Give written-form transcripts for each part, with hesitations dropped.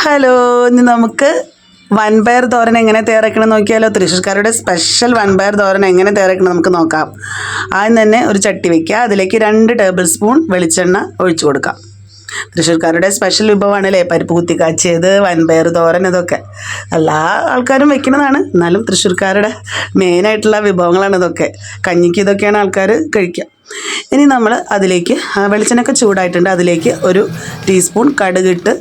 Hello, ഇനി നമുക്ക് വൻപയർ തോരൻ എങ്ങനെ തയ്യാറാക്കണം നോക്കിയാലോ. തൃശ്ശൂർക്കാരുടെ സ്പെഷ്യൽ വൻപയർ തോരൻ എങ്ങനെ തയ്യാറാക്കണം നമുക്ക് നോക്കാം. ആദ്യം തന്നെ ഒരു ചട്ടി വയ്ക്കുക, അതിലേക്ക് 2 ടേബിൾ സ്പൂൺ വെളിച്ചെണ്ണ ഒഴിച്ചു കൊടുക്കാം. തൃശ്ശൂർക്കാരുടെ സ്പെഷ്യൽ വിഭവമാണല്ലേ പരിപ്പ് കുത്തി കാച്ചിയത്, വൻപയർ തോരൻ. ഇതൊക്കെ എല്ലാ ആൾക്കാരും വെക്കുന്നതാണ്, എന്നാലും തൃശ്ശൂർക്കാരുടെ മെയിനായിട്ടുള്ള വിഭവങ്ങളാണ് ഇതൊക്കെ. കഞ്ഞിക്ക് ഇതൊക്കെയാണ് ആൾക്കാർ കഴിക്കുക. ഇനി നമ്മൾ അതിലേക്ക് വെളിച്ചെണ്ണയൊക്കെ ചൂടായിട്ടുണ്ട്, അതിലേക്ക് 1 ടീസ്പൂൺ കടുകിട്ട്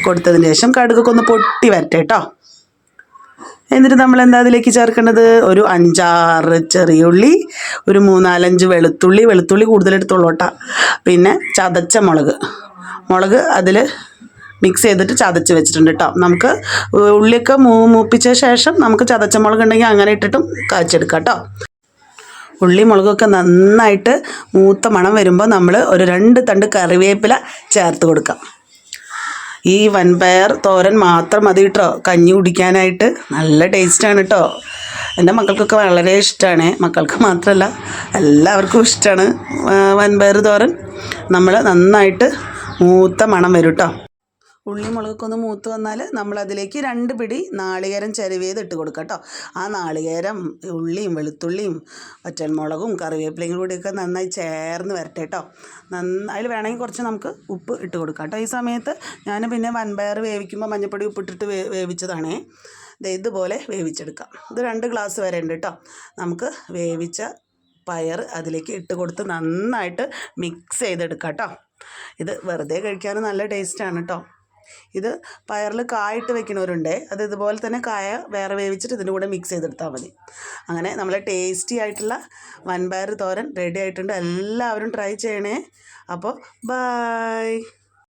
കൊടുത്തതിന് ശേഷം കടുകൊക്കെ ഒന്ന് പൊട്ടി വരട്ടെ കേട്ടോ. എന്നിട്ട് നമ്മൾ എന്താ അതിലേക്ക് ചേർക്കേണ്ടത്, ഒരു 5-6 ചെറിയുള്ളി, ഒരു 3-4-5 വെളുത്തുള്ളി കൂടുതലെടുത്തോളൂ കേട്ടോ. പിന്നെ ചതച്ച മുളക് അതിൽ മിക്സ് ചെയ്തിട്ട് ചതച്ച് വെച്ചിട്ടുണ്ട് കേട്ടോ. നമുക്ക് ഉള്ളിയൊക്കെ മൂപ്പിച്ച ശേഷം നമുക്ക് ചതച്ച മുളക് ഉണ്ടെങ്കിൽ അങ്ങനെ ഇട്ടിട്ടും കാച്ചെടുക്കാം കേട്ടോ. ഉള്ളി മുളകൊക്കെ നന്നായിട്ട് മൂത്ത മണം വരുമ്പോൾ നമ്മൾ ഒരു 2 തണ്ട് കറിവേപ്പില ചേർത്ത് കൊടുക്കാം. ഈ വൻപയർ തോരൻ മാത്രം മതി കേട്ടോ കഞ്ഞി കുടിക്കാനായിട്ട്. നല്ല ടേസ്റ്റാണ് കേട്ടോ. എൻ്റെ മക്കൾക്കൊക്കെ വളരെ ഇഷ്ടമാണ്, മക്കൾക്ക് മാത്രമല്ല എല്ലാവർക്കും ഇഷ്ടമാണ് വൻപയർ തോരൻ. നമ്മൾ നന്നായിട്ട് മൂത്ത മണം വരും കേട്ടോ. ഉള്ളി മുളകൊക്കെ ഒന്ന് മൂത്ത് വന്നാൽ നമ്മളതിലേക്ക് 2 പിടി നാളികേരം ചിരവിയത് ഇട്ട് കൊടുക്കാം കേട്ടോ. ആ നാളികേരം ഉള്ളിയും വെളുത്തുള്ളിയും വറ്റൽമുളകും കറിവേപ്പിലയും കൂടിയൊക്കെ നന്നായി ചേർന്ന് വരട്ടെ കേട്ടോ. അതിൽ വേണമെങ്കിൽ കുറച്ച് നമുക്ക് ഉപ്പ് ഇട്ട് കൊടുക്കാം കേട്ടോ. ഈ സമയത്ത് ഞാൻ പിന്നെ വൻപയർ വേവിക്കുമ്പോൾ മഞ്ഞൾപ്പൊടി ഉപ്പിട്ടിട്ട് വേവിച്ചതാണേ. ഇതുപോലെ വേവിച്ചെടുക്കാം. ഇത് 2 ഗ്ലാസ് വരെ ഉണ്ട് കേട്ടോ. നമുക്ക് വേവിച്ച പയർ അതിലേക്ക് ഇട്ട് കൊടുത്ത് നന്നായിട്ട് മിക്സ് ചെയ്തെടുക്കാം കേട്ടോ. ഇത് വെറുതെ കഴിക്കാനും നല്ല ടേസ്റ്റാണ് കേട്ടോ. ഇത് പയറിൽ കായിട്ട് വെക്കുന്നവരുണ്ട്, അത് ഇതുപോലെ തന്നെ കായ വേറെ വേവിച്ചിട്ട് ഇതിൻ്റെ കൂടെ മിക്സ് ചെയ്തെടുത്താൽ മതി. അങ്ങനെ നമ്മളെ ടേസ്റ്റി ആയിട്ടുള്ള വൻപയർ തോരൻ റെഡി ആയിട്ടുണ്ട്. എല്ലാവരും ട്രൈ ചെയ്യണേ. അപ്പോൾ ബൈ.